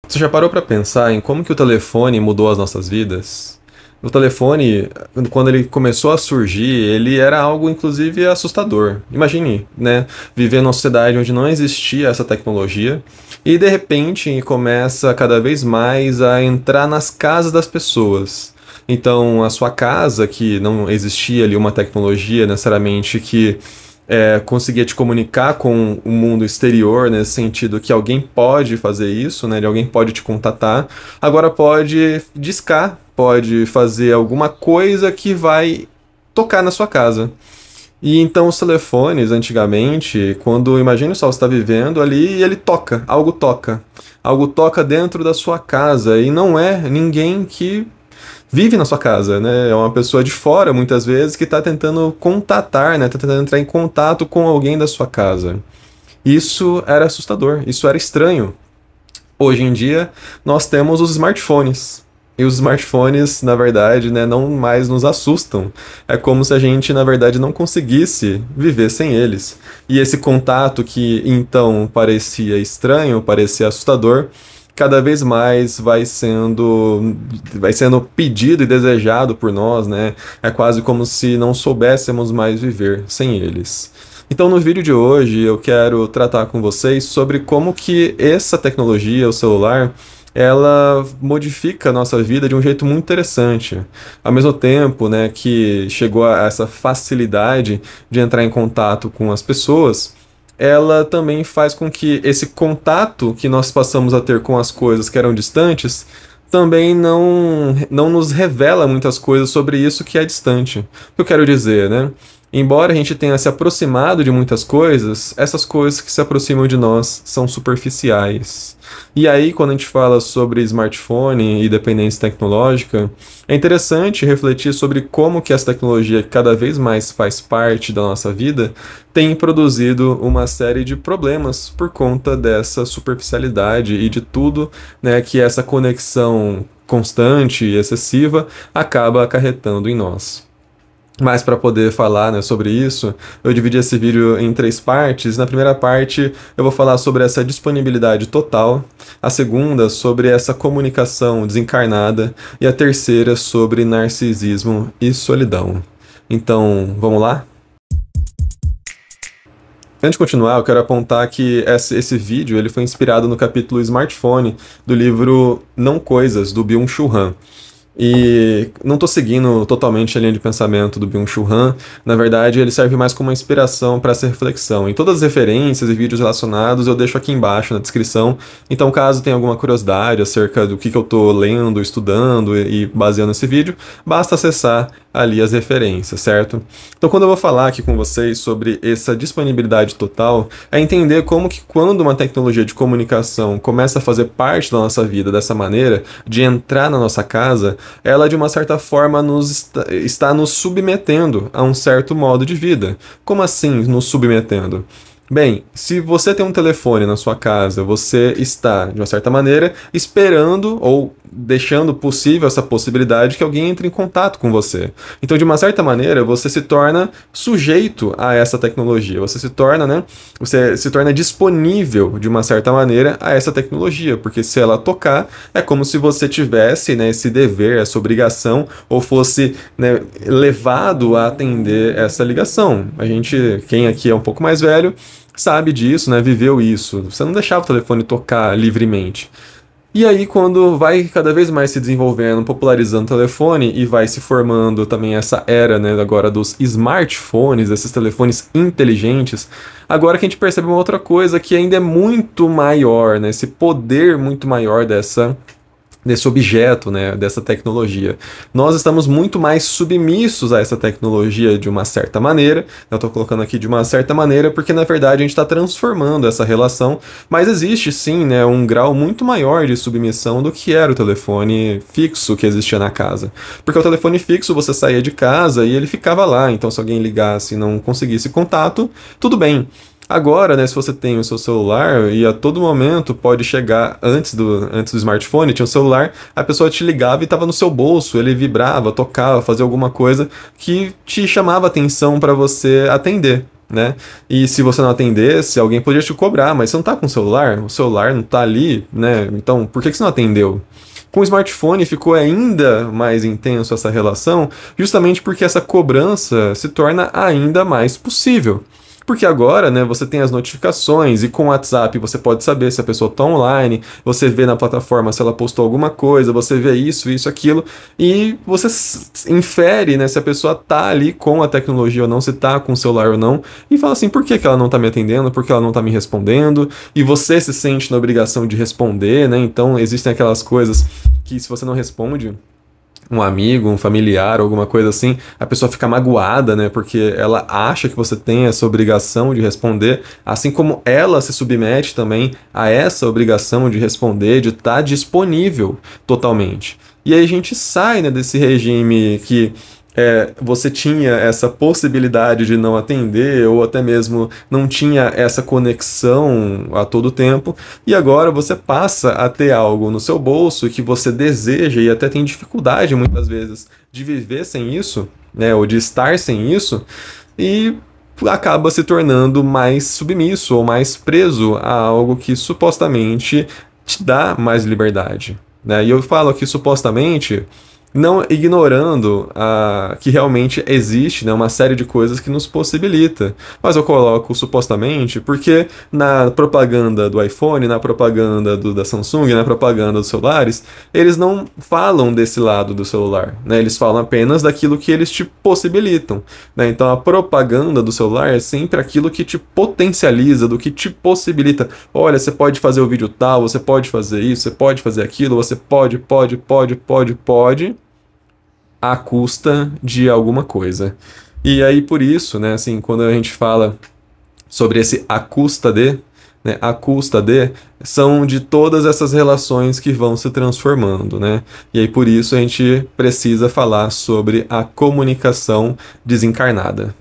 Você já parou para pensar em como que o telefone mudou as nossas vidas? O telefone, quando ele começou a surgir, ele era algo inclusive assustador. Imagine, né, viver numa sociedade onde não existia essa tecnologia e de repente começa cada vez mais a entrar nas casas das pessoas. Então, a sua casa, que não existia ali uma tecnologia necessariamente que conseguia te comunicar com o mundo exterior, nesse sentido que alguém pode fazer isso, né? Alguém pode te contatar, agora pode discar, pode fazer alguma coisa que vai tocar na sua casa. E então os telefones, antigamente, quando imagine só, você está vivendo ali e ele toca, algo toca. Algo toca dentro da sua casa e não é ninguém que vive na sua casa, né? É uma pessoa de fora, muitas vezes, que está tentando contatar, né? Está tentando entrar em contato com alguém da sua casa. Isso era assustador, isso era estranho. Hoje em dia, nós temos os smartphones. E os smartphones, na verdade, né, não mais nos assustam. É como se a gente, na verdade, não conseguisse viver sem eles. E esse contato que então parecia estranho, parecia assustador, cada vez mais vai sendo pedido e desejado por nós, né? É quase como se não soubéssemos mais viver sem eles. Então, no vídeo de hoje, eu quero tratar com vocês sobre como que essa tecnologia, o celular, ela modifica a nossa vida de um jeito muito interessante. Ao mesmo tempo, né, que chegou a essa facilidade de entrar em contato com as pessoas, ela também faz com que esse contato que nós passamos a ter com as coisas que eram distantes também não nos revela muitas coisas sobre isso que é distante. O que eu quero dizer, né? Embora a gente tenha se aproximado de muitas coisas, essas coisas que se aproximam de nós são superficiais. E aí, quando a gente fala sobre smartphone e dependência tecnológica, é interessante refletir sobre como que essa tecnologia, que cada vez mais faz parte da nossa vida, tem produzido uma série de problemas por conta dessa superficialidade e de tudo, né, que essa conexão constante e excessiva acaba acarretando em nós. Mas para poder falar, né, sobre isso, eu dividi esse vídeo em 3 partes. Na primeira parte, eu vou falar sobre essa disponibilidade total, a segunda sobre essa comunicação desencarnada e a terceira sobre narcisismo e solidão. Então, vamos lá? Antes de continuar, eu quero apontar que esse vídeo ele foi inspirado no capítulo Smartphone do livro Não Coisas, do Byung-Chul Han. E não estou seguindo totalmente a linha de pensamento do Byung-Chul Han. Na verdade, ele serve mais como uma inspiração para essa reflexão. Em todas as referências e vídeos relacionados eu deixo aqui embaixo na descrição. Então, caso tenha alguma curiosidade acerca do que eu estou lendo, estudando e baseando esse vídeo, basta acessar ali as referências, certo? Então, quando eu vou falar aqui com vocês sobre essa disponibilidade total, é entender como que quando uma tecnologia de comunicação começa a fazer parte da nossa vida dessa maneira, de entrar na nossa casa, ela de uma certa forma está nos submetendo a um certo modo de vida. Como assim nos submetendo? Bem, se você tem um telefone na sua casa, você está, de uma certa maneira, esperando ou deixando possível essa possibilidade que alguém entre em contato com você. Então, de uma certa maneira, você se torna sujeito a essa tecnologia. Você se torna disponível, de uma certa maneira, a essa tecnologia, porque se ela tocar, é como se você tivesse, né, esse dever, essa obrigação, ou fosse, né, levado a atender essa ligação. Quem aqui é um pouco mais velho, sabe disso, né? Viveu isso. Você não deixava o telefone tocar livremente. E aí, quando vai cada vez mais se desenvolvendo, popularizando o telefone e vai se formando também essa era, né, agora dos smartphones, desses telefones inteligentes, agora que a gente percebe uma outra coisa que ainda é muito maior, né? Esse poder muito maior desse objeto, né, dessa tecnologia. Nós estamos muito mais submissos a essa tecnologia de uma certa maneira. Eu estou colocando aqui de uma certa maneira porque, na verdade, a gente está transformando essa relação, mas existe sim, né, um grau muito maior de submissão do que era o telefone fixo que existia na casa. Porque o telefone fixo você saía de casa e ele ficava lá, então se alguém ligasse e não conseguisse contato, tudo bem. Agora, né, se você tem o seu celular e a todo momento pode chegar, antes do smartphone, tinha um celular, a pessoa te ligava e estava no seu bolso, ele vibrava, tocava, fazia alguma coisa que te chamava atenção para você atender. né? E se você não atendesse, alguém podia te cobrar, mas você não tá com o celular não tá ali, né? Então, por que você não atendeu? Com o smartphone ficou ainda mais intenso essa relação, justamente porque essa cobrança se torna ainda mais possível. Porque agora, né, você tem as notificações e com o WhatsApp você pode saber se a pessoa está online, você vê na plataforma se ela postou alguma coisa, você vê isso, aquilo, e você infere, né, se a pessoa tá ali com a tecnologia ou não, se tá com o celular ou não, e fala assim, por que que ela não tá me atendendo, por que ela não tá me respondendo, e você se sente na obrigação de responder, né, então existem aquelas coisas que se você não responde um amigo, um familiar, alguma coisa assim, a pessoa fica magoada, né? Porque ela acha que você tem essa obrigação de responder, assim como ela se submete também a essa obrigação de responder, de estar disponível totalmente. E aí a gente sai, né, desse regime que você tinha essa possibilidade de não atender, ou até mesmo não tinha essa conexão a todo tempo, e agora você passa a ter algo no seu bolso que você deseja e até tem dificuldade muitas vezes de viver sem isso, né, ou de estar sem isso, e acaba se tornando mais submisso ou mais preso a algo que supostamente te dá mais liberdade, né? E eu falo aqui supostamente não ignorando que realmente existe, né, uma série de coisas que nos possibilita. Mas eu coloco supostamente porque na propaganda do iPhone, na propaganda da Samsung, na propaganda dos celulares, eles não falam desse lado do celular, né? Eles falam apenas daquilo que eles te possibilitam, né? Então a propaganda do celular é sempre aquilo que te potencializa, do que te possibilita. Olha, você pode fazer o vídeo tal, você pode fazer isso, você pode fazer aquilo, você pode, à custa de alguma coisa. E aí, por isso, né, assim, quando a gente fala sobre esse à custa de, né, à custa de, são de todas essas relações que vão se transformando, né? E aí, por isso, a gente precisa falar sobre a comunicação desencarnada.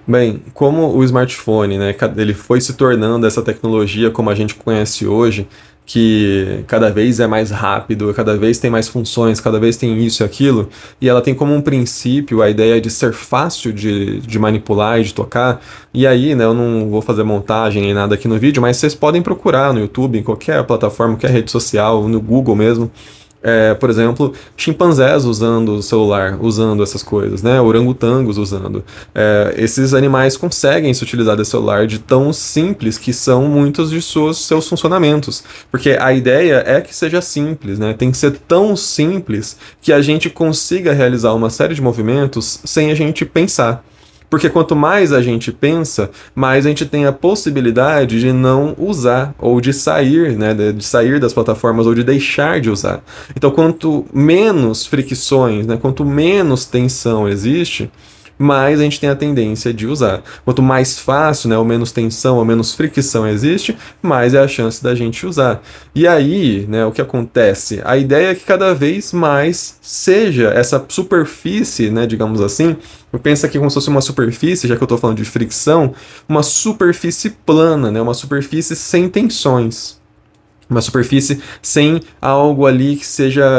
Bem, como o smartphone, né, ele foi se tornando essa tecnologia como a gente conhece hoje, que cada vez é mais rápido, cada vez tem mais funções, cada vez tem isso e aquilo, e ela tem como um princípio a ideia de ser fácil de manipular e de tocar, e aí, né, eu não vou fazer montagem nem nada aqui no vídeo, mas vocês podem procurar no YouTube, em qualquer plataforma, qualquer rede social, no Google mesmo, por exemplo, chimpanzés usando o celular, usando essas coisas, né? Orangotangos usando. Esses animais conseguem se utilizar desse celular de tão simples que são muitos de seus funcionamentos. Porque a ideia é que seja simples, né? Tem que ser tão simples que a gente consiga realizar uma série de movimentos sem a gente pensar. Porque quanto mais a gente pensa, mais a gente tem a possibilidade de não usar, ou de sair, né, de sair das plataformas, ou de deixar de usar. Então, quanto menos fricções, né, quanto menos tensão existe, mais a gente tem a tendência de usar. Quanto mais fácil, né, ou menos tensão, ou menos fricção existe, mais é a chance da gente usar. E aí, né, o que acontece? A ideia é que cada vez mais seja essa superfície, né, digamos assim, eu penso aqui como se fosse uma superfície, já que eu estou falando de fricção, uma superfície plana, né, uma superfície sem tensões. Uma superfície sem algo ali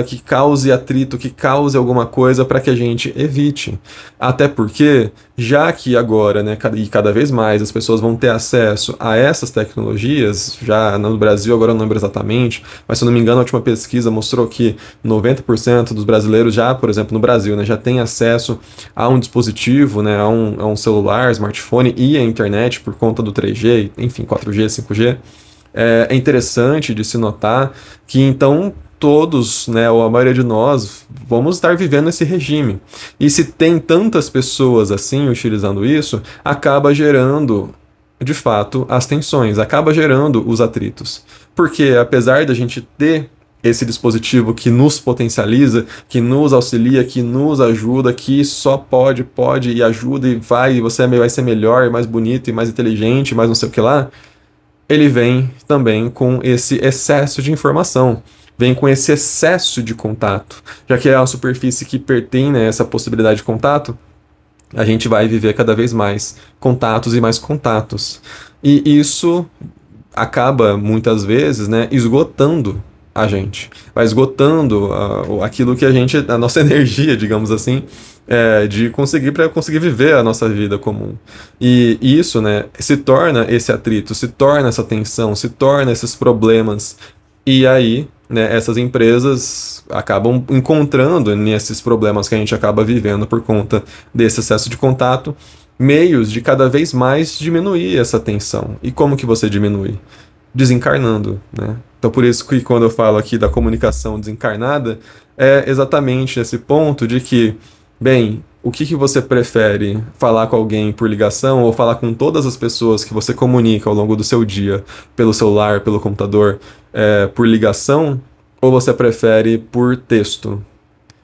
que cause atrito, que cause alguma coisa para que a gente evite. Até porque, já que agora, né, e cada vez mais as pessoas vão ter acesso a essas tecnologias, já no Brasil, agora eu não lembro exatamente, mas se eu não me engano, a última pesquisa mostrou que 90% dos brasileiros já, por exemplo, no Brasil, né, já tem acesso a um dispositivo, né, a um celular, smartphone e a internet por conta do 3G, enfim, 4G, 5G. É interessante de se notar que então todos, né, ou a maioria de nós, vamos estar vivendo esse regime. E se tem tantas pessoas assim utilizando isso, acaba gerando, de fato, as tensões, acaba gerando os atritos. Porque apesar da gente ter esse dispositivo que nos potencializa, que nos auxilia, que nos ajuda, que só pode e ajuda e vai, e você vai ser melhor, mais bonito e mais inteligente, mais não sei o que lá, ele vem também com esse excesso de informação, vem com esse excesso de contato. Já que é uma superfície que pertence a essa possibilidade de contato, a gente vai viver cada vez mais contatos e mais contatos. E isso acaba, muitas vezes, né, esgotando a gente. Vai esgotando aquilo que a nossa energia, digamos assim, de conseguir para conseguir viver a nossa vida comum. E isso, né, se torna esse atrito, se torna essa tensão, se torna esses problemas. E aí, né, essas empresas acabam encontrando nesses problemas que a gente acaba vivendo por conta desse excesso de contato, meios de cada vez mais diminuir essa tensão. E como que você diminui? Desencarnando, né? Então por isso que quando eu falo aqui da comunicação desencarnada, é exatamente esse ponto de que, bem, o que você prefere? Falar com alguém por ligação ou falar com todas as pessoas que você comunica ao longo do seu dia, pelo celular, pelo computador, por ligação? Ou você prefere por texto?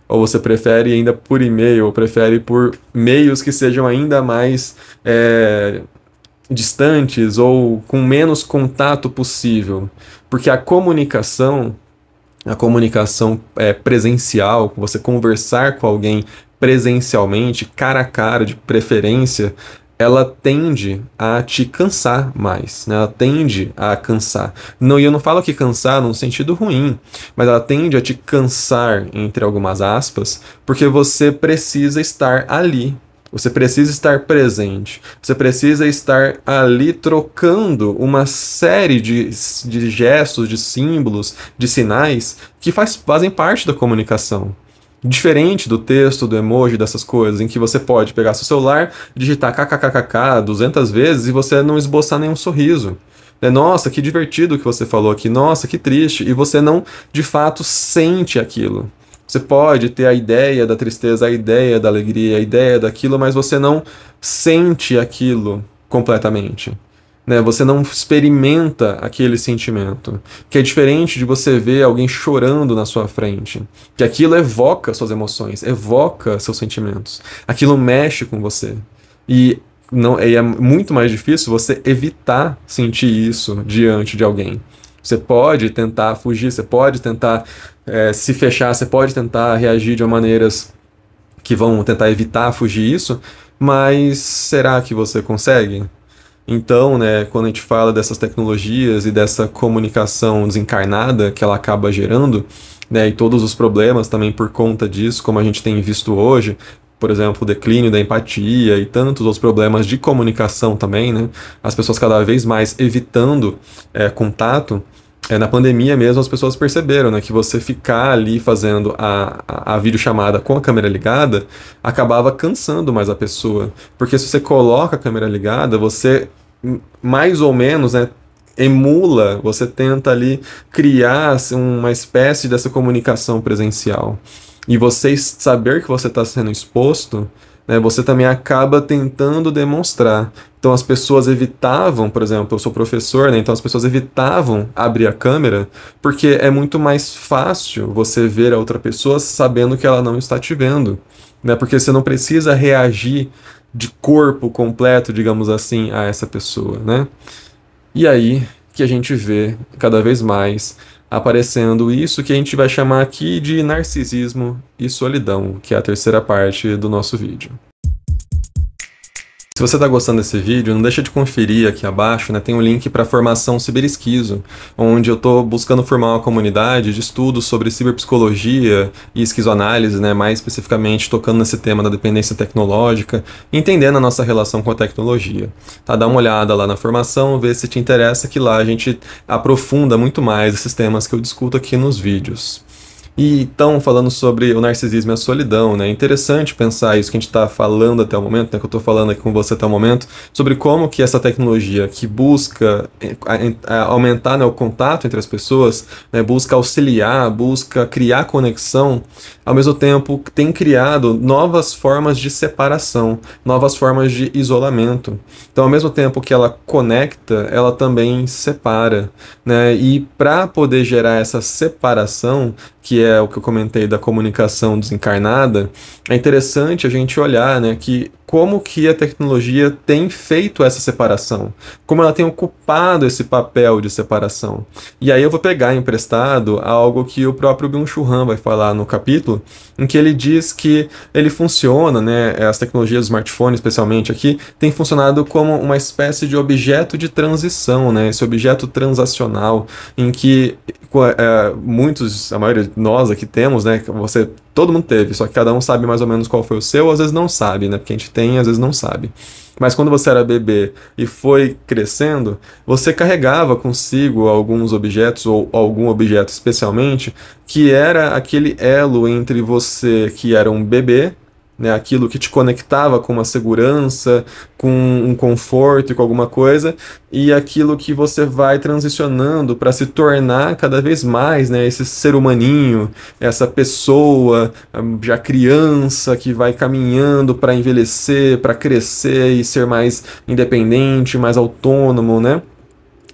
Ou você prefere ainda por e-mail? Ou prefere por meios que sejam ainda mais distantes ou com menos contato possível? Porque a comunicação presencial, você conversar com alguém presencialmente, cara a cara, de preferência, ela tende a te cansar mais, né? Ela tende a cansar. Não, e eu não falo que cansar num sentido ruim, mas ela tende a te cansar, entre algumas aspas, porque você precisa estar ali. Você precisa estar presente. Você precisa estar ali trocando uma série de gestos, de símbolos, de sinais que fazem parte da comunicação. Diferente do texto, do emoji, dessas coisas, em que você pode pegar seu celular, digitar kkkk 200 vezes e você não esboçar nenhum sorriso. Nossa, que divertido que você falou aqui. Nossa, que triste. E você não, de fato, sente aquilo. Você pode ter a ideia da tristeza, a ideia da alegria, a ideia daquilo, mas você não sente aquilo completamente, né? Você não experimenta aquele sentimento, que é diferente de você ver alguém chorando na sua frente, que aquilo evoca suas emoções, evoca seus sentimentos, aquilo mexe com você. E é muito mais difícil você evitar sentir isso diante de alguém. Você pode tentar fugir, você pode tentar se fechar, você pode tentar reagir de maneiras que vão tentar evitar fugir isso, mas será que você consegue? Então, né, quando a gente fala dessas tecnologias e dessa comunicação desencarnada que ela acaba gerando, né, e todos os problemas também por conta disso, como a gente tem visto hoje, por exemplo, o declínio da empatia e tantos outros problemas de comunicação também, né, as pessoas cada vez mais evitando contato. Na pandemia mesmo as pessoas perceberam, né, que você ficar ali fazendo a videochamada com a câmera ligada acabava cansando mais a pessoa. Porque se você coloca a câmera ligada, você mais ou menos, né, emula, você tenta ali criar uma espécie dessa comunicação presencial. E você saber que você está sendo exposto, né, você também acaba tentando demonstrar. Então as pessoas evitavam, por exemplo, eu sou professor, né, então as pessoas evitavam abrir a câmera porque é muito mais fácil você ver a outra pessoa sabendo que ela não está te vendo, né, porque você não precisa reagir de corpo completo, digamos assim, a essa pessoa, né? E aí que a gente vê cada vez mais aparecendo isso que a gente vai chamar aqui de narcisismo e solidão, que é a terceira parte do nosso vídeo. Se você está gostando desse vídeo, não deixa de conferir aqui abaixo, né, tem um link para a formação Ciberesquizo, onde eu estou buscando formar uma comunidade de estudos sobre ciberpsicologia e esquizoanálise, né, mais especificamente tocando nesse tema da dependência tecnológica, entendendo a nossa relação com a tecnologia. Tá? Dá uma olhada lá na formação, vê se te interessa, que lá a gente aprofunda muito mais esses temas que eu discuto aqui nos vídeos. E então, falando sobre o narcisismo e a solidão, né? É interessante pensar isso que a gente está falando até o momento, né? Que eu estou falando aqui com você até o momento, sobre como que essa tecnologia que busca aumentar, né, o contato entre as pessoas, né, busca auxiliar, busca criar conexão, ao mesmo tempo tem criado novas formas de separação, novas formas de isolamento. Então, ao mesmo tempo que ela conecta, ela também separa, né? E para poder gerar essa separação, que é o que eu comentei da comunicação desencarnada, é interessante a gente olhar, né, que como que a tecnologia tem feito essa separação, como ela tem ocupado esse papel de separação. E aí eu vou pegar emprestado algo que o próprio Byung-Chul Han vai falar no capítulo, em que ele diz que ele funciona, né, as tecnologias do smartphone, especialmente aqui, tem funcionado como uma espécie de objeto de transição, né, esse objeto transacional, em que muitos, a maioria de nós aqui temos, né? Todo mundo teve, só que cada um sabe mais ou menos qual foi o seu, às vezes não sabe, né? Porque a gente tem, às vezes não sabe. Mas quando você era bebê e foi crescendo, você carregava consigo alguns objetos, ou algum objeto especialmente, que era aquele elo entre você que era um bebê, né, aquilo que te conectava com uma segurança, com um conforto e com alguma coisa, e aquilo que você vai transicionando para se tornar cada vez mais, né, esse ser humaninho, essa pessoa já criança que vai caminhando para envelhecer, para crescer e ser mais independente, mais autônomo, né?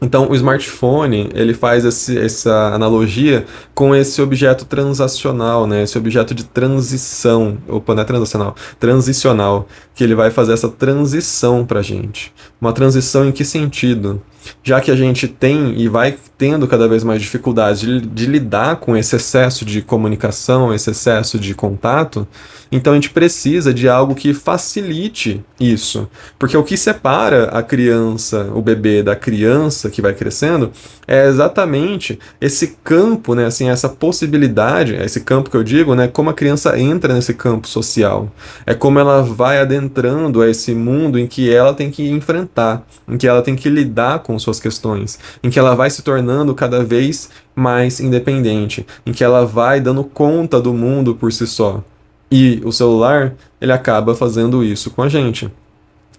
Então, o smartphone, ele faz essa analogia com esse objeto transacional, né? Esse objeto de transição, opa, não é transacional, transicional, que ele vai fazer essa transição para a gente. Uma transição em que sentido? Já que a gente tem e vai tendo cada vez mais dificuldades de lidar com esse excesso de comunicação, esse excesso de contato, então a gente precisa de algo que facilite isso. Porque o que separa a criança, o bebê da criança que vai crescendo, é exatamente esse campo, né, assim, essa possibilidade, esse campo que eu digo, né, como a criança entra nesse campo social. É como ela vai adentrando a esse mundo em que ela tem que enfrentar, em que ela tem que lidar com suas questões, em que ela vai se tornando cada vez mais independente, em que ela vai dando conta do mundo por si só. E o celular, ele acaba fazendo isso com a gente.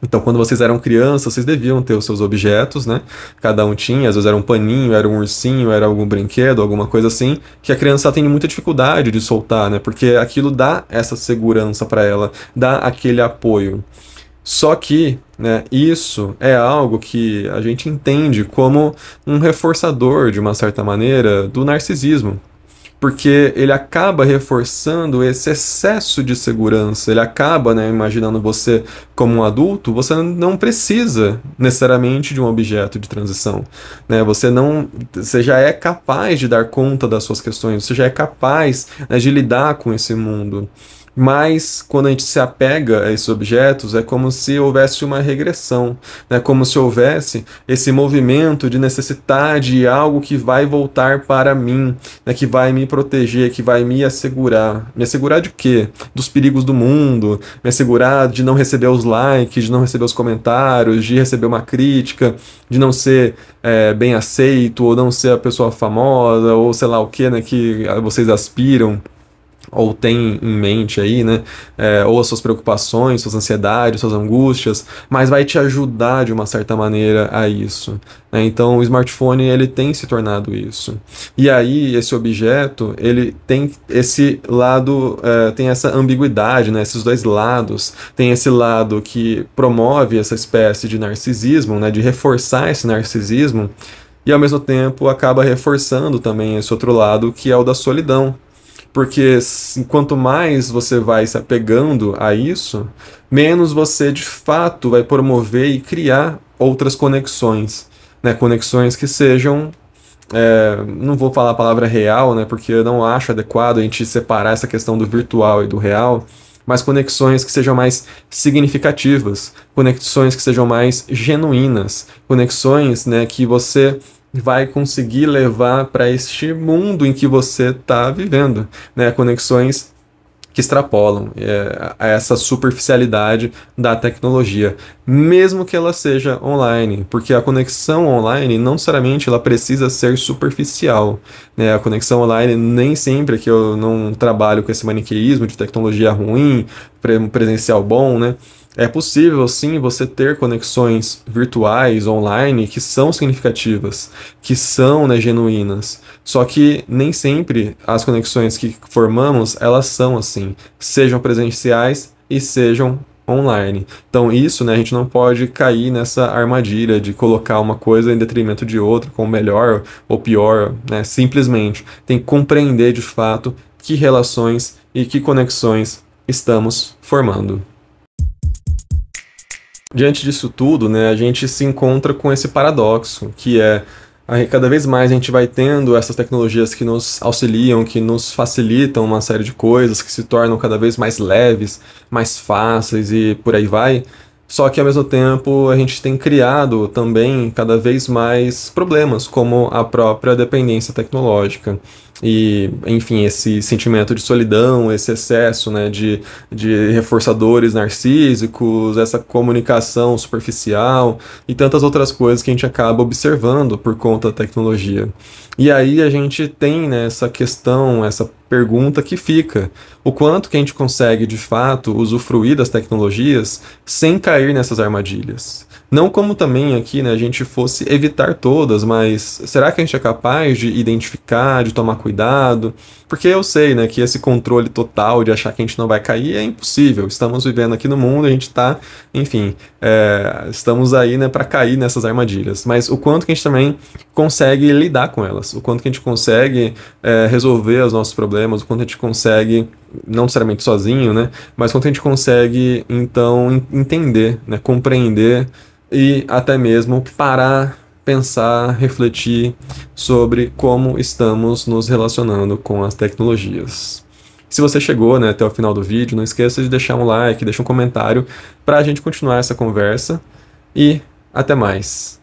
Então, quando vocês eram crianças, vocês deviam ter os seus objetos, né? Cada um tinha, às vezes era um paninho, era um ursinho, era algum brinquedo, alguma coisa assim, que a criança tem muita dificuldade de soltar, né? Porque aquilo dá essa segurança para ela, dá aquele apoio. Só que, né, isso é algo que a gente entende como um reforçador, de uma certa maneira, do narcisismo. Porque ele acaba reforçando esse excesso de segurança, ele acaba, né, imaginando você como um adulto, você não precisa necessariamente de um objeto de transição, né? Você já é capaz de dar conta das suas questões, você já é capaz, né, de lidar com esse mundo. Mas quando a gente se apega a esses objetos, é como se houvesse uma regressão, né? Como se houvesse esse movimento de necessitar de algo que vai voltar para mim, né? Que vai me proteger, que vai me assegurar. Me assegurar de quê? Dos perigos do mundo, me assegurar de não receber os likes, de não receber os comentários, de receber uma crítica, de não ser bem aceito, ou não ser a pessoa famosa, ou sei lá o que, né? Que vocês aspiram ou tem em mente aí, né? Ou as suas preocupações, suas ansiedades, suas angústias, mas vai te ajudar de uma certa maneira a isso, né? Então o smartphone, ele tem se tornado isso. E aí esse objeto, ele tem esse lado, tem essa ambiguidade, né? Esses dois lados. Tem esse lado que promove essa espécie de narcisismo, né? De reforçar esse narcisismo, e ao mesmo tempo acaba reforçando também esse outro lado, que é o da solidão. Porque quanto mais você vai se apegando a isso, menos você de fato vai promover e criar outras conexões, né? Conexões que sejam, não vou falar a palavra real, né? Porque eu não acho adequado a gente separar essa questão do virtual e do real, mas conexões que sejam mais significativas, conexões que sejam mais genuínas, conexões, né, que você vai conseguir levar para este mundo em que você está vivendo, né? Conexões que extrapolam a essa superficialidade da tecnologia, mesmo que ela seja online, porque a conexão online não necessariamente ela precisa ser superficial, né? A conexão online nem sempre, que eu não trabalho com esse maniqueísmo de tecnologia ruim, presencial bom, né? É possível, sim, você ter conexões virtuais, online, que são significativas, que são, né, genuínas. Só que nem sempre as conexões que formamos, elas são assim, sejam presenciais e sejam online. Então isso, né, a gente não pode cair nessa armadilha de colocar uma coisa em detrimento de outra, como melhor ou pior, né? Simplesmente tem que compreender de fato que relações e que conexões estamos formando. Diante disso tudo, né, a gente se encontra com esse paradoxo, que é cada vez mais a gente vai tendo essas tecnologias que nos auxiliam, que nos facilitam uma série de coisas, que se tornam cada vez mais leves, mais fáceis e por aí vai. Só que ao mesmo tempo a gente tem criado também cada vez mais problemas, como a própria dependência tecnológica. E, enfim, esse sentimento de solidão, esse excesso, né, de reforçadores narcísicos, essa comunicação superficial e tantas outras coisas que a gente acaba observando por conta da tecnologia. E aí a gente tem, né, essa questão, essa pergunta que fica: o quanto que a gente consegue de fato usufruir das tecnologias sem cair nessas armadilhas? Não como também aqui, né, a gente fosse evitar todas, mas será que a gente é capaz de identificar, de tomar cuidado? Porque eu sei, né, que esse controle total de achar que a gente não vai cair é impossível. Estamos vivendo aqui no mundo, a gente está, enfim, estamos aí, né, para cair nessas armadilhas. Mas o quanto que a gente também consegue lidar com elas, o quanto que a gente consegue resolver os nossos problemas, o quanto a gente consegue, não necessariamente sozinho, né, mas o quanto a gente consegue, então, entender, né, compreender e até mesmo parar, pensar, refletir sobre como estamos nos relacionando com as tecnologias. Se você chegou, né, até o final do vídeo, não esqueça de deixar um like, deixar um comentário para a gente continuar essa conversa e até mais.